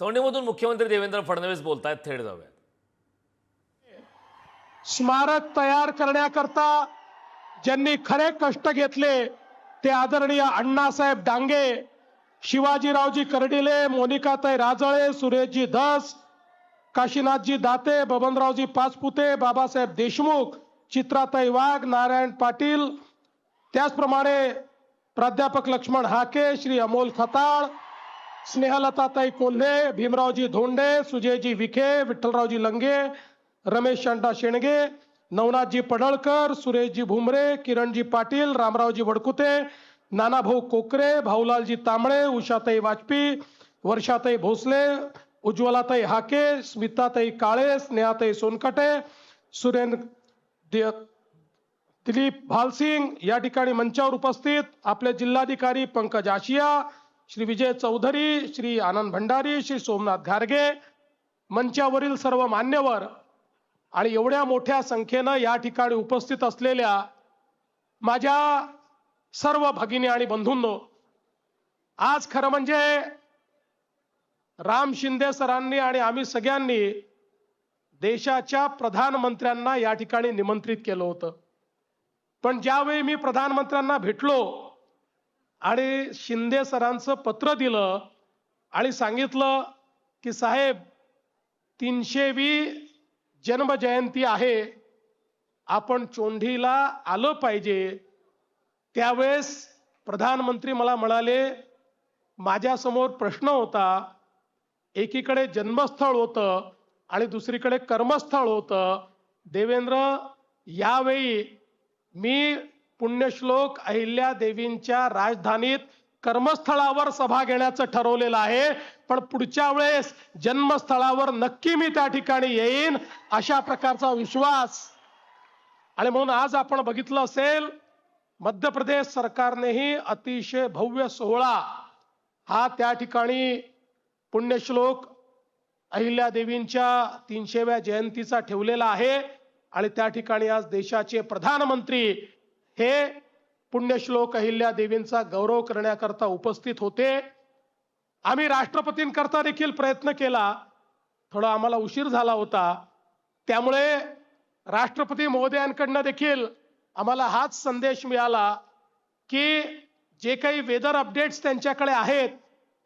चौंडीमधून मुख्यमंत्री देवेंद्र फडणवीस बोलतायत, थेट जाऊयात. स्मारक तयार करण्याकरता ज्यांनी खरे कष्ट घेतले ते आदरणीय अण्णासाहेब डांगे, शिवाजीरावजी कर्डिले, मोनिकाताई राजळे, सुरेशजी धस, काशीनाथजी दाते, बबनरावजी पाचपुते, बाबासाहेब देशमुख, चित्राताई वाघ, नारायण पाटील, त्याचप्रमाणे प्राध्यापक लक्ष्मण हाके, श्री अमोल खताळ, स्नेहलताताई कोल्हे, भीमरावजी धोंडे, सुजयजी विखे, विठ्ठलरावजी लंगे, रमेश शांता शेणगे, नवनाथजी पडळकर, सुरेशजी भुमरे, किरणजी पाटील, रामरावजी वडकुते, नानाभाऊ कोकरे, भाऊलालजी तांबळे, उषाताई वाजपेयी, वर्षाताई भोसले, उज्ज्वलाताई हाके, स्मिताताई काळे, स्नेहाताई सोनकटे, सुरेंद्र दिलीप भालसिंग या ठिकाणी मंचावर उपस्थित आपले जिल्हाधिकारी पंकज आशिया, श्री विजय चौधरी, श्री आनंद भंडारी, श्री सोमनाथ घारगे, मंचावरील सर्व मान्यवर आणि एवढ्या मोठ्या संख्येनं या ठिकाणी उपस्थित असलेल्या माझ्या सर्व भगिनी आणि बंधूंनो, आज खरं म्हणजे राम शिंदे सरांनी आणि आम्ही सगळ्यांनी देशाच्या प्रधानमंत्र्यांना या ठिकाणी निमंत्रित केलं होतं. पण ज्यावेळी मी प्रधानमंत्र्यांना भेटलो आणि शिंदे सरांचं पत्र दिलं आणि सांगितलं की साहेब 300वी जन्मजयंती आहे, आपण चोंडीला आलं पाहिजे, त्यावेळेस प्रधानमंत्री मला म्हणाले, माझ्यासमोर प्रश्न होता, एकीकडे जन्मस्थळ होतं आणि दुसरीकडे कर्मस्थळ होतं. देवेंद्र, यावेळी मी पुण्यश्लोक अहिल्या देवींच्या राजधानीत कर्मस्थळावर सभा घेण्याचं ठरवलेलं आहे, पण पुढच्या वेळेस जन्मस्थळावर नक्की मी त्या ठिकाणी येईन, अशा प्रकारचा विश्वास. आणि म्हणून आज आपण बघितलं असेल, मध्य प्रदेश सरकारनेही अतिशय भव्य सोहळा हा त्या ठिकाणी पुण्यश्लोक अहिल्या देवींच्या 300व्या जयंतीचा ठेवलेला आहे. आणि त्या ठिकाणी आज देशाचे प्रधानमंत्री हे पुण्यश्लोक अहिल्या देवींचा गौरव करण्याकरता उपस्थित होते. आम्ही राष्ट्रपतींकरता देखील प्रयत्न केला, थोडा आम्हाला उशीर झाला होता, त्यामुळे राष्ट्रपती महोदयांकडनं देखील आम्हाला हाच संदेश मिळाला की जे काही वेदर अपडेट्स त्यांच्याकडे आहेत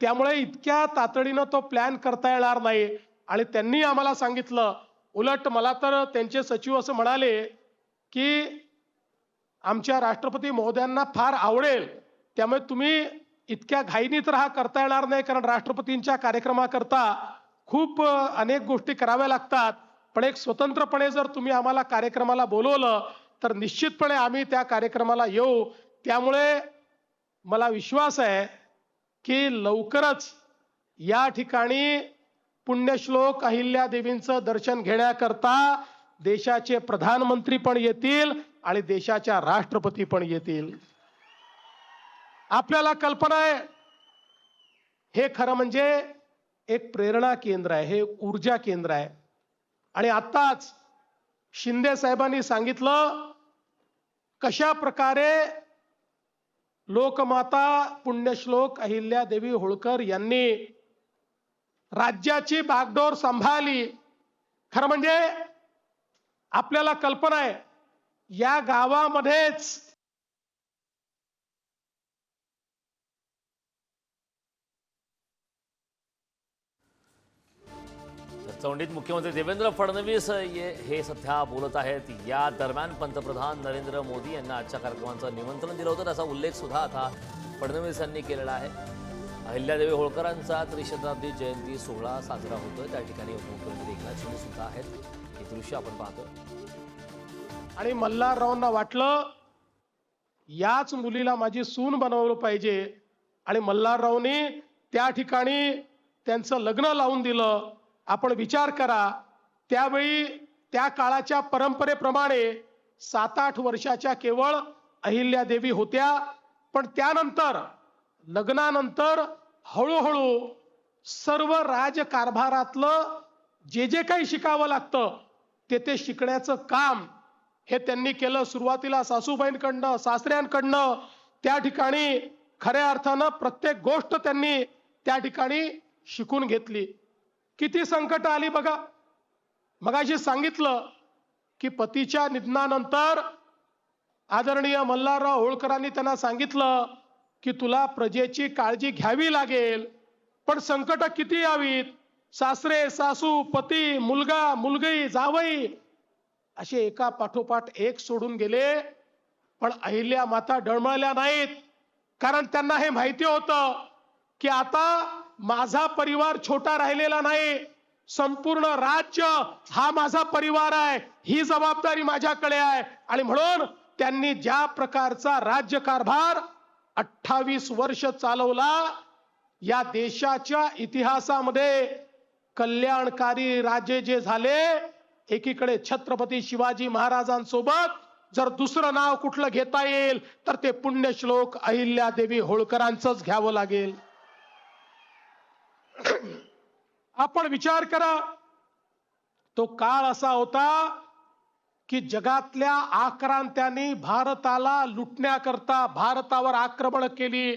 त्यामुळे इतक्या तातडीनं तो प्लॅन करता येणार नाही. आणि त्यांनी आम्हाला सांगितलं, उलट मला तर त्यांचे सचिव असं म्हणाले की आमच्या राष्ट्रपती महोदयांना फार आवडेल, त्यामुळे तुम्ही इतक्या घाईनी तर हा करता येणार नाही, कारण राष्ट्रपतींच्या कार्यक्रमाकरता खूप अनेक गोष्टी कराव्या लागतात, पण एक स्वतंत्रपणे जर तुम्ही आम्हाला कार्यक्रमाला बोलवलं तर निश्चितपणे आम्ही त्या कार्यक्रमाला येऊ. त्यामुळे मला विश्वास आहे की लवकरच या ठिकाणी पुण्यश्लोक अहिल्या देवींचं दर्शन घेण्याकरता देशाचे प्रधानमंत्री पण येतील आणि देशाच्या राष्ट्रपती पण येतील. आपल्याला कल्पना आहे, हे खरं म्हणजे एक प्रेरणा केंद्र आहे, हे ऊर्जा केंद्र आहे. आणि आत्ताच शिंदे साहेबांनी सांगितलं कशा प्रकारे लोकमाता पुण्यश्लोक अहिल्या देवी होळकर यांनी राज्याची बागडोर सांभाळली. खरं म्हणजे आपल्याला कल्पना आहे, या गावामध्येच चौंडीत मुख्यमंत्री देवेंद्र फडणवीस हे सध्या बोलत आहेत. या दरम्यान पंतप्रधान नरेंद्र मोदी यांना आजच्या कार्यक्रमाचं निमंत्रण दिलं होतं, त्याचा उल्लेख सुद्धा आता फडणवीस यांनी केलेला आहे. अहिल्यादेवी होळकरांचा त्रिशताब्दी जयंती सोहळा साजरा होतोय, त्या ठिकाणी उपमुख्यमंत्री एकनाथ शिंदे सुद्धा आहेत. हे दृश्य आपण पाहतो. आणि मल्हाररावांना वाटलं याच मुलीला माझी सून बनवलं पाहिजे, आणि मल्हाररावनी त्या ठिकाणी त्यांचं लग्न लावून दिलं. आपण विचार करा, त्यावेळी त्या काळाच्या परंपरेप्रमाणे 7-8 वर्षाच्या केवळ अहिल्यादेवी होत्या, पण त्यानंतर लग्नानंतर हळूहळू सर्व राजकारभारातलं जे जे काही शिकावं लागतं ते शिकण्याचं काम हे त्यांनी केलं. सुरुवातीला सासूबाईंकडनं, सासऱ्यांकडनं त्या ठिकाणी खऱ्या अर्थानं प्रत्येक गोष्ट त्यांनी त्या ठिकाणी शिकून घेतली. किती संकट आली बघा. मगाशी सांगितलं की पतीच्या निधनानंतर आदरणीय मल्हारराव होळकरांनी त्यांना सांगितलं की तुला प्रजेची काळजी घ्यावी लागेल, पण संकट किती यावीत, सासरे सासू पती मुलगा मुलगी जावई असे एका पाठोपाठ एक सोडून गेले. पण अहिल्या माता डळमळल्या नाहीत, कारण त्यांना हे माहिती होतं की आता माझा परिवार छोटा राहिलेला नाही, संपूर्ण राज्य हा माझा परिवार आहे, ही जबाबदारी माझ्याकडे आहे. आणि म्हणून त्यांनी ज्या प्रकारचा राज्यकारभार 28 वर्ष चालवला, या देशाच्या इतिहासामध्ये कल्याणकारी राजे जे झाले, एकीकडे छत्रपती शिवाजी महाराजांसोबत जर दुसरं नाव कुठलं घेता येईल तर ते पुण्यश्लोक अहिल्यादेवी होळकरांचंच घ्यावं लागेल. आपण विचार करा, तो काळ असा होता की जगातल्या आक्रांत्यांनी भारताला लुटण्याकरता भारतावर आक्रमण केली.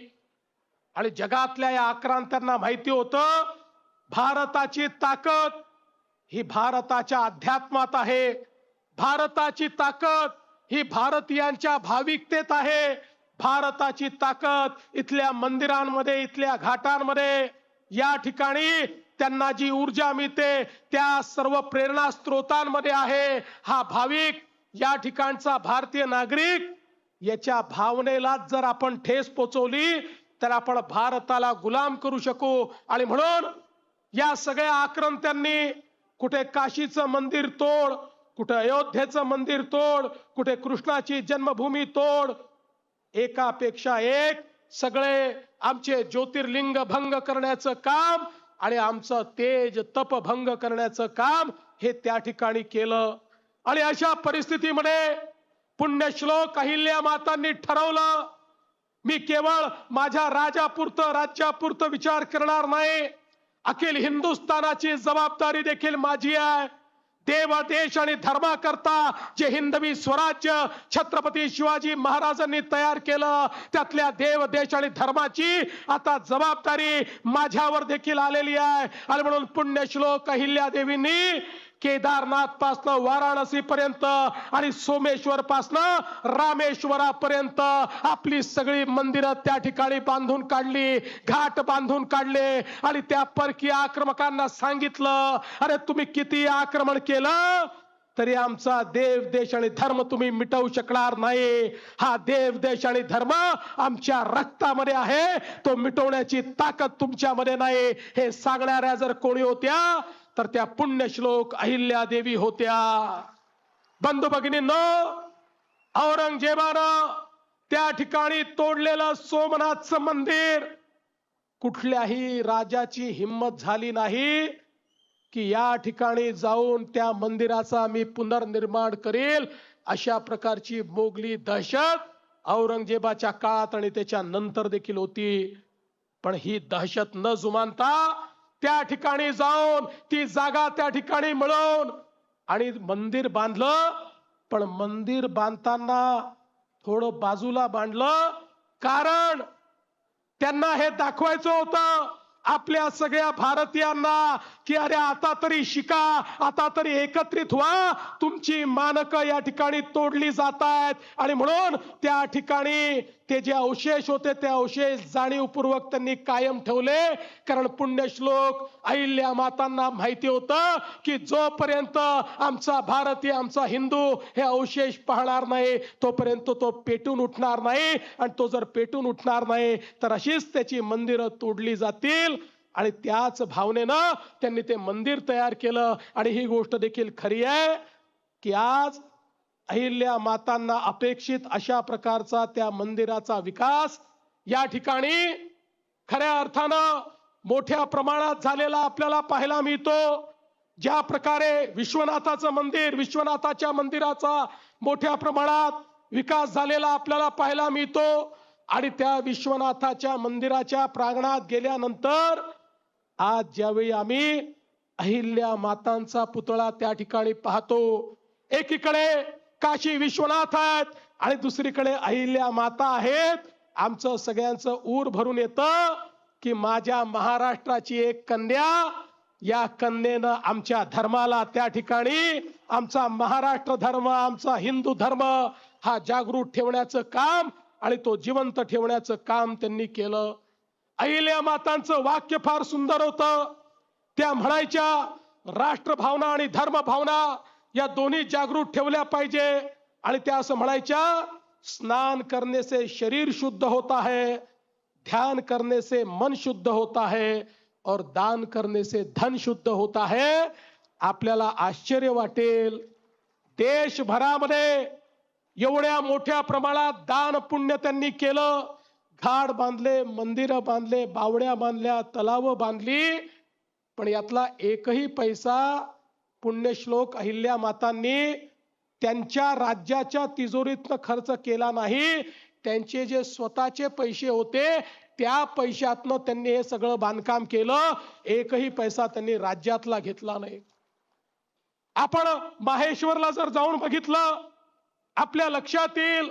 आणि जगातल्या या आक्रांत्यांना माहिती होतं भारताची ताकद ही भारताच्या अध्यात्मात आहे, भारताची ताकद ही भारतीयांच्या भाविकतेत आहे, भारताची ताकद इथल्या मंदिरांमध्ये इथल्या घाटांमध्ये या ठिकाणी त्यांना जी ऊर्जा मिळते त्या सर्व प्रेरणा स्त्रोतांमध्ये आहे. हा भाविक या ठिकाणचा भारतीय नागरिक याच्या भावनेला जर आपण ठेस पोचवली तर आपण भारताला गुलाम करू शकू. आणि म्हणून या सगळ्या आक्रंत्यांनी कुठे काशीचं मंदिर तोड, कुठे अयोध्येचं मंदिर तोड, कुठे कृष्णाची जन्मभूमी तोड, एकापेक्षा एक सगळे आमचे ज्योतिर्लिंग भंग करण्याचं काम आणि आमचं तेज तप भंग करण्याचं काम हे त्या ठिकाणी केलं. आणि अशा परिस्थितीमध्ये पुण्यश्लोक अहिल्या मातांनी ठरवलं, मी केवळ माझ्या राजापुरतं राज्यापुरतं विचार करणार नाही, अखिल हिंदुस्थानाची जबाबदारी देखील माझी आहे. देव देश आणि धर्माकरता जे हिंदवी स्वराज्य छत्रपती शिवाजी महाराजांनी तयार केलं, त्यातल्या देव देश आणि धर्माची आता जबाबदारी माझ्यावर देखील आलेली आहे. आणि म्हणून पुण्यश्लोक अहिल्या देवींनी केदारनाथ पासनं वाराणसी पर्यंत आणि सोमेश्वर पासनं रामेश्वरापर्यंत आपली सगळी मंदिरं त्या ठिकाणी बांधून काढली, घाट बांधून काढले. आणि त्या परकीय आक्रमकांना सांगितलं, अरे तुम्ही किती आक्रमण केलं तरी आमचा देव देश आणि धर्म तुम्ही मिटवू शकणार नाही. हा देव देश आणि धर्म आमच्या रक्तामध्ये आहे, तो मिटवण्याची ताकद तुमच्यामध्ये नाही. हे सांगणाऱ्या जर कोणी होत्या तर त्या पुण्यश्लोक अहिल्या देवी होत्या. बंधू भगिनींनो, औरंगजेबानं त्या ठिकाणी तोडलेलं सोमनाथचं मंदिर, कुठल्याही राजाची हिम्मत झाली नाही की या ठिकाणी जाऊन त्या मंदिराचा मी पुनर्निर्माण करेल. अशा प्रकारची मोगली दहशत औरंगजेबाच्या काळात आणि त्याच्या नंतर देखील होती. पण ही दहशत न जुमानता त्या ठिकाणी जाऊन ती जागा त्या ठिकाणी मिळवून आणि मंदिर बांधलं. पण मंदिर बांधताना थोडं बाजूला बांधलं, कारण त्यांना हे दाखवायचं होतं आपल्या सगळ्या भारतीयांना की अरे आता तरी शिका, आता तरी एकत्रित व्हा, तुमची मानकं या ठिकाणी तोडली जात आहेत. आणि म्हणून त्या ठिकाणी ते जे अवशेष होते ते अवशेष जाणीवपूर्वक त्यांनी कायम ठेवले. कारण पुण्यश्लोक अहिल्या मातांना माहिती होतं की जोपर्यंत आमचा भारतीय आमचा हिंदू हे अवशेष पाहणार नाही तोपर्यंत तो पेटून उठणार नाही. आणि तो जर पेटून उठणार नाही तर अशीच त्याची मंदिरं तोडली जातील. आणि त्याच भावनेनं त्यांनी ते मंदिर तयार केलं. आणि ही गोष्ट देखील खरी आहे की आज अहिल्या मातांना अपेक्षित अशा प्रकारचा त्या मंदिराचा विकास या ठिकाणी खऱ्या अर्थानं मोठ्या प्रमाणात झालेला आपल्याला पाहायला मिळतो. ज्या प्रकारे विश्वनाथाचं मंदिर, विश्वनाथाच्या मंदिराचा मोठ्या प्रमाणात विकास झालेला आपल्याला पाहायला मिळतो. आणि त्या विश्वनाथाच्या मंदिराच्या प्रांगणात गेल्यानंतर आज ज्यावेळी आम्ही अहिल्या मातांचा पुतळा त्या ठिकाणी पाहतो, एकीकडे काशी विश्वनाथ आहेत आणि दुसरीकडे अहिल्या माता आहेत, आमचं सगळ्यांचं ऊर भरून येतं की माझ्या महाराष्ट्राची एक कन्या या कन्येनं आमच्या धर्माला त्या ठिकाणी आमचा महाराष्ट्र धर्म, आमचा हिंदू धर्म हा जागृत ठेवण्याचं काम आणि तो जिवंत ठेवण्याचं काम त्यांनी केलं. अहिल्या मातांचं वाक्य फार सुंदर होतं. त्या म्हणायच्या राष्ट्रभावना आणि धर्मभावना या दोन्ही जागृत ठेवल्या पाहिजे. आणि त्या असं म्हणायच्या, स्नान करने से शरीर शुद्ध होता है, ध्यान करने से मन शुद्ध होता है और दान करने से धन शुद्ध होता है. आपल्याला आश्चर्य वाटेल, देशभरामध्ये एवढ्या मोठ्या प्रमाणात दान पुण्य त्यांनी केलं. घाट बांधले, मंदिरं बांधले, बावड्या बांधल्या, तलाव बांधली, पण यातला एकही पैसा पुण्यश्लोक अहिल्या मातांनी त्यांच्या राज्याच्या तिजोरीतनं खर्च केला नाही. त्यांचे जे स्वतःचे पैसे होते त्या पैशातनं त्यांनी हे सगळं बांधकाम केलं. एकही पैसा त्यांनी राज्यातला घेतला नाही. आपण माहेश्वरला जर जाऊन बघितलं, आपल्या लक्षात येईल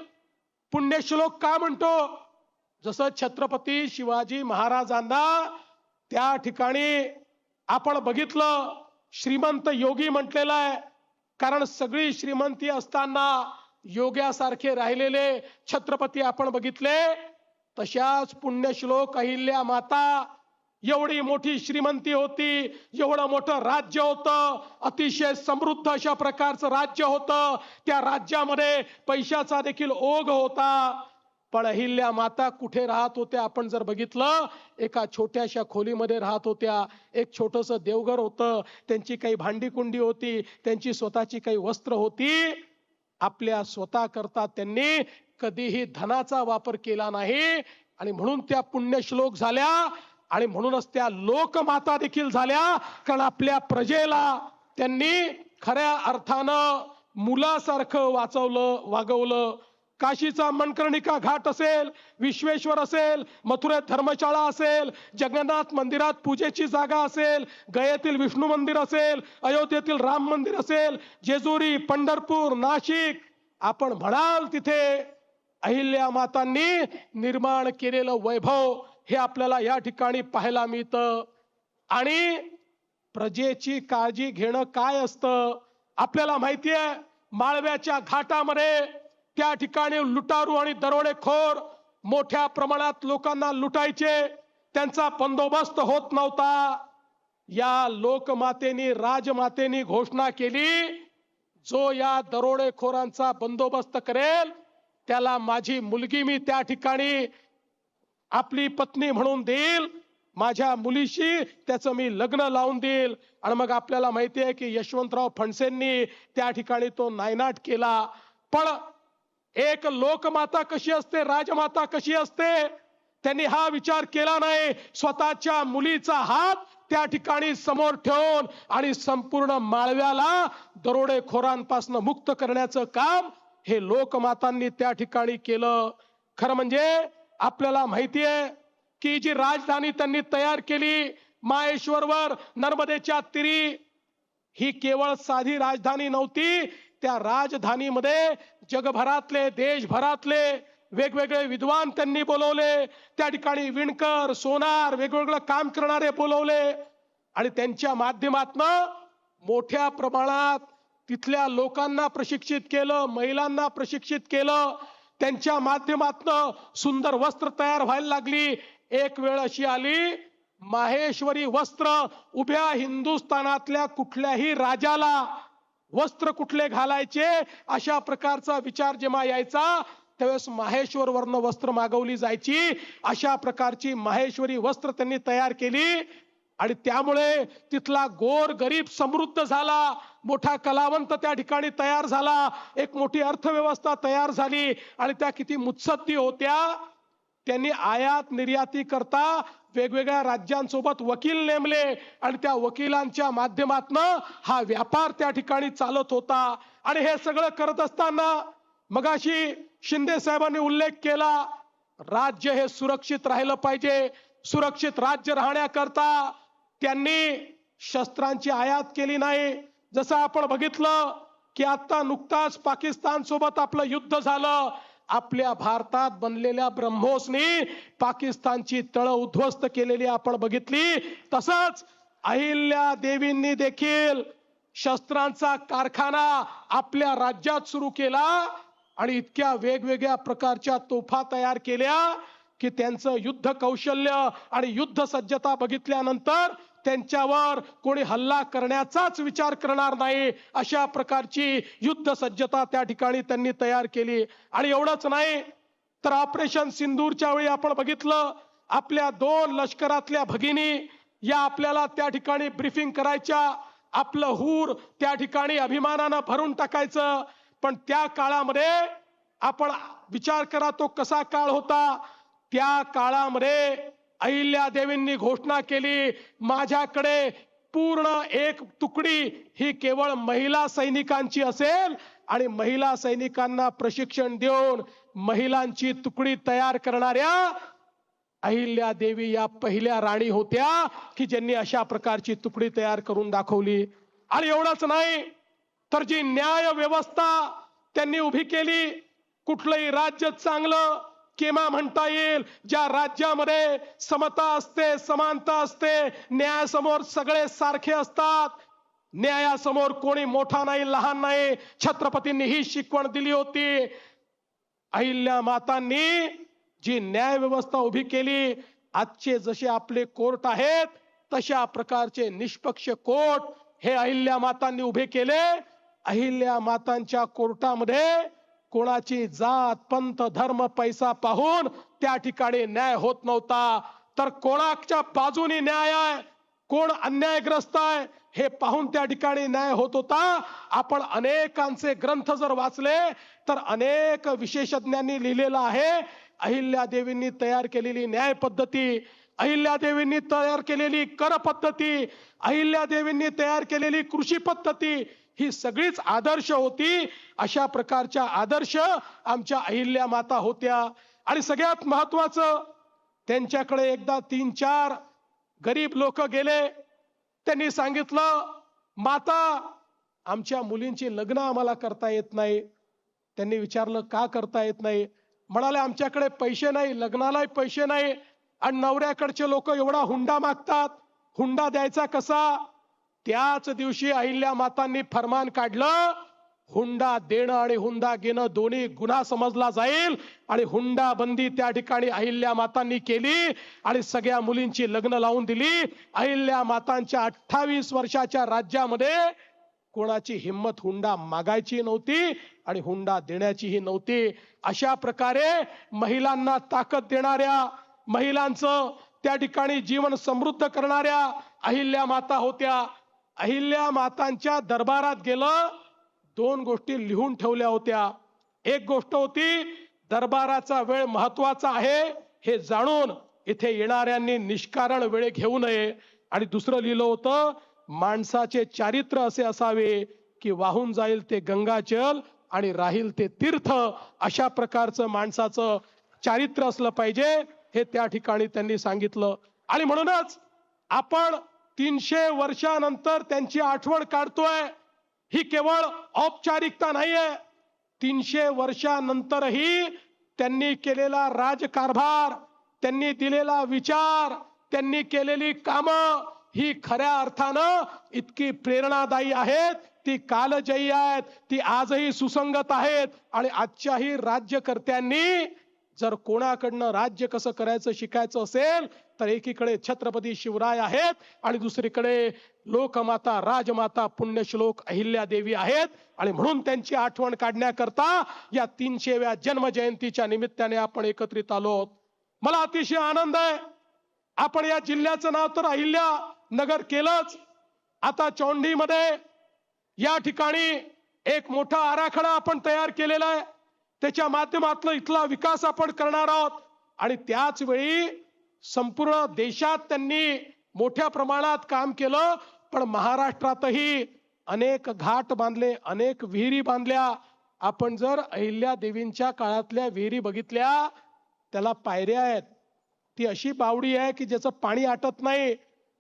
पुण्यश्लोक का म्हणतो. जसं छत्रपती शिवाजी महाराजांना त्या ठिकाणी आपण बघितलं श्रीमंत योगी म्हटलेलं आहे, कारण सगळी श्रीमंती असताना योग्यासारखे राहिलेले छत्रपती आपण बघितले. तशाच पुण्यश्लोक अहिल्या माता एवढी मोठी श्रीमंती होती, एवढं मोठं राज्य होतं, अतिशय समृद्ध अशा प्रकारचं राज्य होतं. त्या राज्यामध्ये पैशाचा देखील ओघ होता. पण अहिल्या माता कुठे राहत होत्या आपण जर बघितलं, एका छोट्याशा खोलीमध्ये राहत होत्या. एक छोटस देवघर होतं, त्यांची काही भांडी कुंडी होती, त्यांची स्वतःची काही वस्त्र होती. आपल्या स्वतः करता त्यांनी कधीही धनाचा वापर केला नाही. आणि म्हणून त्या पुण्यश्लोक झाल्या आणि म्हणूनच त्या लोकमाता देखील झाल्या. कारण आपल्या प्रजेला त्यांनी खऱ्या अर्थानं मुलासारखं वागवलं. काशीचा मनकर्णिका घाट असेल, विश्वेश्वर असेल, मथुरेत धर्मशाळा असेल, जगन्नाथ मंदिरात पूजेची जागा असेल, गयेतील विष्णू मंदिर असेल, अयोध्येतील राम मंदिर असेल, जेजुरी, पंढरपूर, नाशिक, आपण म्हणाल तिथे अहिल्या मातांनी निर्माण केलेलं वैभव हे आपल्याला या ठिकाणी पाहायला मिळतं. आणि प्रजेची काळजी घेणं काय असतं आपल्याला माहिती आहे. माळव्याच्या घाटामध्ये त्या ठिकाणी लुटारू आणि दरोडेखोर मोठ्या प्रमाणात लोकांना लुटायचे, त्यांचा बंदोबस्त होत नव्हता. या लोकमातेनी, राजमातेनी घोषणा केली, जो या दरोडेखोरांचा बंदोबस्त करेल त्याला माझी मुलगी मी त्या ठिकाणी आपली पत्नी म्हणून देईल, माझ्या मुलीशी त्याचं मी लग्न लावून देईल. आणि मग आपल्याला माहिती आहे की यशवंतराव फणसेंनी त्या ठिकाणी तो नायनाट केला. पण एक लोकमाता कशी असते, राजमाता कशी असते, त्यांनी हा विचार केला नाही. स्वतःच्या मुलीचा हात त्या ठिकाणी समोर ठेवून आणि संपूर्ण माळव्याला दरोडेखोरांपासून मुक्त करण्याचं काम हे लोकमातांनी त्या ठिकाणी केलं. खरं म्हणजे आपल्याला माहिती आहे की जी राजधानी त्यांनी तयार केली माहेश्वरवर नर्मदेच्या तीरी, ही केवळ साधी राजधानी नव्हती. त्या राजधानीमध्ये जगभरातले, देशभरातले वेगवेगळे विद्वान त्यांनी बोलवले. त्या ठिकाणी विणकर, सोनार, वेगवेगळं काम करणारे बोलवले आणि त्यांच्या माध्यमातून मोठ्या प्रमाणात तिथल्या लोकांना प्रशिक्षित केलं, महिलांना प्रशिक्षित केलं. त्यांच्या माध्यमातून सुंदर वस्त्र तयार व्हायला लागली. एक वेळ अशी आली, माहेश्वरी वस्त्र उभ्या हिंदुस्थानातल्या कुठल्याही राजाला वस्त्र कुठले घालायचे अशा प्रकारचा विचार जेव्हा यायचा त्यावेळेस माहेश्वर वरनं वस्त्र मागवली जायची. अशा प्रकारची माहेश्वरी वस्त्र त्यांनी तयार केली आणि त्यामुळे तिथला गोर गरीब समृद्ध झाला. मोठा कलावंत त्या ठिकाणी तयार झाला. एक मोठी अर्थव्यवस्था तयार झाली आणि त्या किती मुत्सद्दी होत्या. त्यांनी आयात निर्याती करता वेगवेगळ्या राज्यांसोबत वकील नेमले आणि त्या वकिलांच्या माध्यमातून हा व्यापार त्या ठिकाणी चालत होता. आणि हे सगळं करत असताना मगाशी शिंदे साहेबांनी उल्लेख केला, राज्य हे सुरक्षित राहिलं पाहिजे. सुरक्षित राज्य राहण्याकरता त्यांनी शस्त्रांची आयात केली नाही. जसं आपण बघितलं की आता नुकताच पाकिस्तान सोबत आपलं युद्ध झालं. आपल्या भारतात बनलेल्या ब्रह्मोसनी पाकिस्तानची तळ उद्ध्वस्त केलेली आपण बघितली. तसंच अहिल्या देवींनी देखील शस्त्रांचा कारखाना आपल्या राज्यात सुरू केला आणि इतक्या वेगवेगळ्या प्रकारच्या तोफा तयार केल्या की त्यांचं युद्ध कौशल्य आणि युद्ध सज्जता बघितल्यानंतर त्यांच्यावर कोणी हल्ला करण्याचाच विचार करणार नाही अशा प्रकारची युद्ध सज्जता त्या ठिकाणी त्यांनी तयार केली. आणि एवढंच नाही तर ऑपरेशन सिंदूरच्या वेळी आपण बघितलं आपल्या 2 लष्करातल्या भगिनी या आपल्याला त्या ठिकाणी ब्रीफिंग करायच्या, आपलं हूर त्या ठिकाणी अभिमानानं भरून टाकायचं. पण त्या काळामध्ये आपण विचार करा तो कसा काळ होता. त्या काळामध्ये अहिल्या देवींनी घोषणा केली माझ्याकडे पूर्ण एक तुकडी ही केवळ महिला सैनिकांची असेल आणि महिला सैनिकांना प्रशिक्षण देऊन महिलांची तुकडी तयार करणाऱ्या अहिल्या देवी या पहिल्या राणी होत्या की ज्यांनी अशा प्रकारची तुकडी तयार करून दाखवली. आणि एवढंच नाही तर जी न्याय व्यवस्था त्यांनी उभी केली, कुठलंही राज्य चांगलं केव्हा म्हणता येईल ज्या राज्यामध्ये समता असते, समानता असते, न्यायासमोर सगळे सारखे असतात, न्यायासमोर कोणी मोठा नाही लहान नाही. छत्रपतींनी ही शिकवण दिली होती. अहिल्या मातांनी जी न्याय व्यवस्था उभी केली, आजचे जसे आपले कोर्ट आहेत तशा प्रकारचे निष्पक्ष कोर्ट हे अहिल्या मातांनी उभे केले. अहिल्या मातांच्या कोर्टामध्ये कोणाची जात पंथ धर्म पैसा पाहून त्या ठिकाणी न्याय होत नव्हता, तर कोणाच्या बाजूने न्याय आहे, कोण अन्यायग्रस्त आहे हे पाहून त्या ठिकाणी न्याय होत होता. आपण अनेकांचे ग्रंथ जर वाचले तर अनेक विशेषज्ञांनी लिहिलेलं आहे अहिल्या देवींनी तयार केलेली न्याय पद्धती, अहिल्या देवींनी तयार केलेली कर पद्धती, अहिल्या देवींनी तयार केलेली कृषी पद्धती ही सगळीच आदर्श होती. अशा प्रकारच्या आदर्श आमच्या अहिल्या माता होत्या. आणि सगळ्यात महत्वाचं त्यांच्याकडे एकदा 3-4 गरीब लोक गेले. त्यांनी सांगितलं माता आमच्या मुलींची लग्न आम्हाला करता येत नाही. त्यांनी विचारलं का करता येत नाही. म्हणाले आमच्याकडे पैसे नाही, लग्नालाही पैसे नाही आणि नवऱ्याकडचे लोक एवढा हुंडा मागतात, हुंडा द्यायचा कसा. त्याच दिवशी अहिल्या मातांनी फरमान काढलं हुंडा देणं आणि हुंडा घेणं दोन्ही गुन्हा समजला जाईल. आणि हुंडा बंदी त्या ठिकाणी अहिल्या मातांनी केली आणि सगळ्या मुलींची लग्न लावून दिली. अहिल्या मातांच्या 28 वर्षाच्या राज्यामध्ये कोणाची हिम्मत हुंडा मागायची नव्हती आणि हुंडा देण्याचीही नव्हती. अशा प्रकारे महिलांना ताकद देणाऱ्या, महिलांचं त्या ठिकाणी जीवन समृद्ध करणाऱ्या अहिल्या माता होत्या. अहिल्या मातांच्या दरबारात गेलं 2 गोष्टी लिहून ठेवल्या होत्या. एक गोष्ट होती दरबाराचा वेळ महत्वाचा आहे हे जाणून इथे येणाऱ्यांनी निष्कारण वेळ घेऊ नये. आणि दुसरं लिहिलं होतं माणसाचे चारित्र्य असे असावे की वाहून जाईल ते गंगाजल आणि राहील ते तीर्थ. अशा प्रकारचं माणसाचं चारित्र्य असलं पाहिजे हे त्या ठिकाणी त्यांनी सांगितलं. आणि म्हणूनच आपण 300 वर्षानंतर त्यांची आठवण काढतोय. ही केवळ औपचारिकता नाहीये. 300 वर्षानंतरही त्यांनी केलेला राजकारभार, त्यांनी दिलेला विचार, त्यांनी केलेली कामं ही खऱ्या अर्थानं इतकी प्रेरणादायी आहेत, ती कालजयी आहेत, ती आजही सुसंगत आहेत. आणि आजच्याही राज्यकर्त्यांनी जर कोणाकडनं राज्य कसं करायचं शिकायचं असेल तर एकीकडे छत्रपती शिवराय आहेत आणि दुसरीकडे लोकमाता राजमाता पुण्यश्लोक अहिल्या देवी आहेत. आणि म्हणून त्यांची आठवण काढण्याकरता या 300व्या जन्मजयंतीच्या निमित्ताने आपण एकत्रित आलो आहोत. मला अतिशय आनंद आहे आपण या जिल्ह्याचं नाव तर अहिल्या नगर केलंच, आता चौंडीमध्ये या ठिकाणी एक मोठा आराखडा आपण तयार केलेला आहे. त्याच्या माध्यमातून इथला विकास आपण करणार आहोत. आणि त्याच वेळी संपूर्ण देशात त्यांनी मोठ्या प्रमाणात काम केलं. पण महाराष्ट्रातही अनेक घाट बांधले, अनेक विहिरी बांधल्या. आपण जर अहिल्या देवींच्या काळातल्या विहिरी बघितल्या त्याला पायऱ्या आहेत. ती अशी बावडी आहे की ज्याचं पाणी आटत नाही.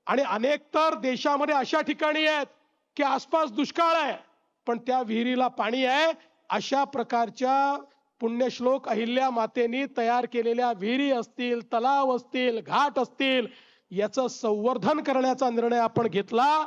आणि अनेक तर देशामध्ये अशा ठिकाणी आहेत की आसपास दुष्काळ आहे पण त्या विहिरीला पाणी आहे. अशा प्रकारच्या पुण्यश्लोक अहिल्या मातेनी तयार केलेल्या विहिरी असतील, तलाव असतील, घाट असतील याचं संवर्धन करण्याचा निर्णय आपण घेतला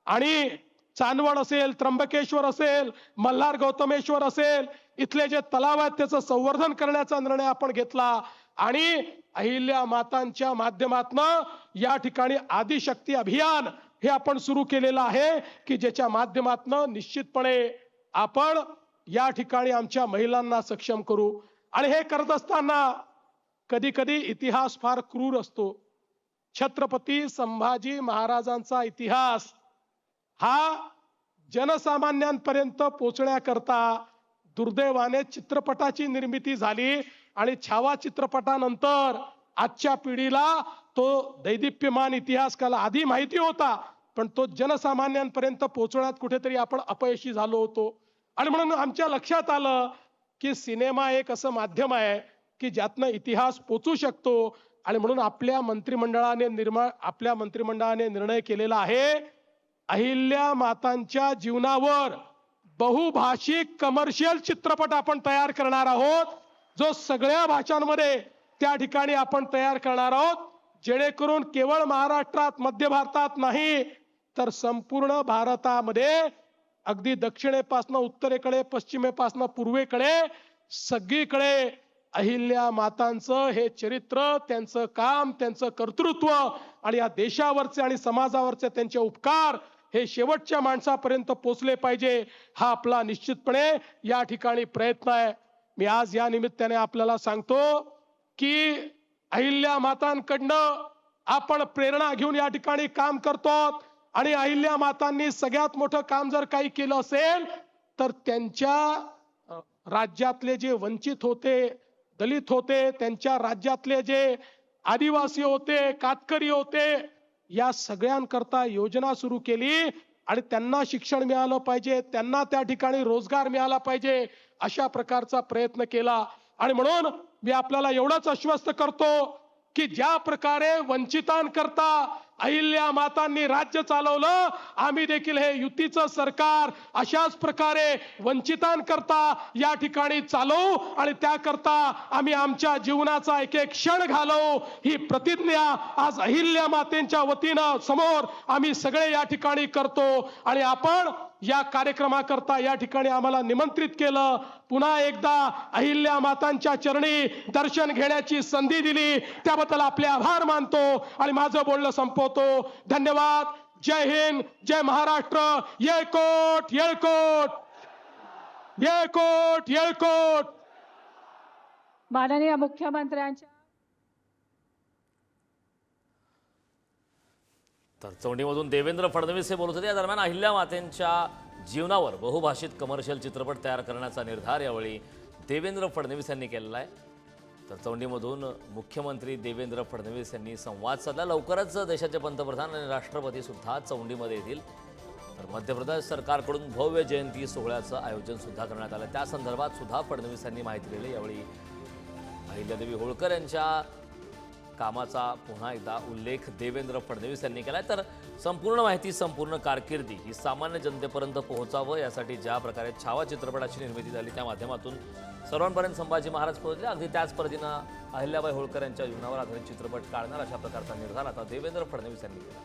आणि चांदवड असेल, त्र्यंबकेश्वर असेल, मल्हार गौतमेश्वर असेल, इथले जे तलाव आहेत त्याचं संवर्धन करण्याचा निर्णय आपण घेतला आणि अहिल्या मातांच्या माध्यमातनं या ठिकाणी आदिशक्ती अभियान हे आपण सुरू केलेलं आहे की ज्याच्या माध्यमातनं निश्चितपणे आपण या ठिकाणी आमच्या महिलांना सक्षम करू. आणि हे करत असताना कधी कधी इतिहास फार क्रूर असतो. छत्रपती संभाजी महाराजांचा इतिहास हा जनसामान्यांपर्यंत पोहोचण्याकरता दुर्दैवाने चित्रपटाची निर्मिती झाली आणि छावा चित्रपटानंतर आजच्या पिढीला तो दैदिप्यमान इतिहास काल आधी माहिती होता, पण तो जनसामान्यांपर्यंत पोहोचण्यात कुठेतरी आपण अपयशी झालो होतो. आणि म्हणून आमच्या लक्षात आलं की सिनेमा एक असं माध्यम आहे की ज्यातनं इतिहास पोचू शकतो. आणि म्हणून आपल्या मंत्रिमंडळाने निर्णय केलेला आहे अहिल्या मातांच्या जीवनावर बहुभाषिक कमर्शियल चित्रपट आपण तयार करणार आहोत, जो सगळ्या भाषांमध्ये त्या ठिकाणी आपण तयार करणार आहोत, जेणेकरून केवळ महाराष्ट्रात, मध्य भारतात नाही तर संपूर्ण भारतामध्ये अगदी दक्षिणेपासून उत्तरेकडे, पश्चिमेपासून पूर्वेकडे सगळीकडे अहिल्या मातांचं हे चरित्र, त्यांचं काम, त्यांचं कर्तृत्व आणि या देशावरचे आणि समाजावरचे त्यांचे उपकार हे शेवटच्या माणसापर्यंत पोचले पाहिजे, हा आपला निश्चितपणे या ठिकाणी प्रयत्न आहे. मी आज या निमित्ताने आपल्याला सांगतो की अहिल्या मातांकडनं आपण प्रेरणा घेऊन या ठिकाणी काम करतो आणि अहिल्या मातांनी सगळ्यात मोठं काम जर काही केलं असेल तर त्यांच्या राज्यातले जे वंचित होते, दलित होते, त्यांच्या राज्यातले जे आदिवासी होते, कातकरी होते, या सगळ्यांकरता योजना सुरू केली आणि त्यांना शिक्षण मिळालं पाहिजे, त्यांना त्या ठिकाणी रोजगार मिळाला पाहिजे, अशा प्रकारचा प्रयत्न केला. आणि म्हणून मी आपल्याला एवढंच आश्वस्त करतो की ज्या प्रकारे वंचितांकरता अहिल्या मातांनी राज्य चालवलं, आम्ही देखील हे युतीचं सरकार अशाच प्रकारे वंचितांकरता या ठिकाणी चालवू आणि त्याकरता आम्ही आमच्या जीवनाचा एक एक क्षण घालवू, ही प्रतिज्ञा आज अहिल्या मातेंच्या वतीनं समोर आम्ही सगळे या ठिकाणी करतो. आणि आपण या कार्यक्रमाकरता या ठिकाणी आम्हाला निमंत्रित केलं, पुन्हा एकदा अहिल्या मातांच्या चरणी दर्शन घेण्याची संधी दिली, त्याबद्दल आपले आभार मानतो आणि माझं बोलणं संपवतो. धन्यवाद. जय हिंद, जय महाराष्ट्र. येळकोट येळकोट, येळकोट येळकोट. माननीय मुख्यमंत्र्यांच्या तर चौंडीमधून देवेंद्र फडणवीस हे बोलत होते. या दरम्यान अहिल्या मातेंच्या जीवनावर बहुभाषित कमर्शियल चित्रपट तयार करण्याचा निर्धार यावेळी देवेंद्र फडणवीस यांनी केलेला आहे. तर चौंडीमधून मुख्यमंत्री देवेंद्र फडणवीस यांनी संवाद साधला. लवकरच देशाचे पंतप्रधान आणि राष्ट्रपती सुद्धा चौंडीमध्ये येतील. तर मध्य प्रदेश सरकारकडून भव्य जयंती सोहळ्याचं आयोजन सुद्धा करण्यात आलं. त्या संदर्भात सुद्धा फडणवीस यांनी माहिती दिली. यावेळी अहिल्यादेवी होळकर यांच्या कामाचा पुन्हा एकदा उल्लेख देवेंद्र फडणवीस यांनी केला. तर संपूर्ण माहिती, संपूर्ण कारकिर्दी ही सामान्य जनतेपर्यंत पोहोचावं यासाठी ज्या प्रकारे छावा चित्रपटाची निर्मिती झाली त्या माध्यमातून सर्वांपर्यंत संभाजी महाराज पोहोचले, अगदी त्याच पद्धतीनं अहिल्याबाई होळकर यांच्या जीवनावर आधारित चित्रपट काढणार अशा प्रकारचा निर्धार आता देवेंद्र फडणवीस यांनी केला.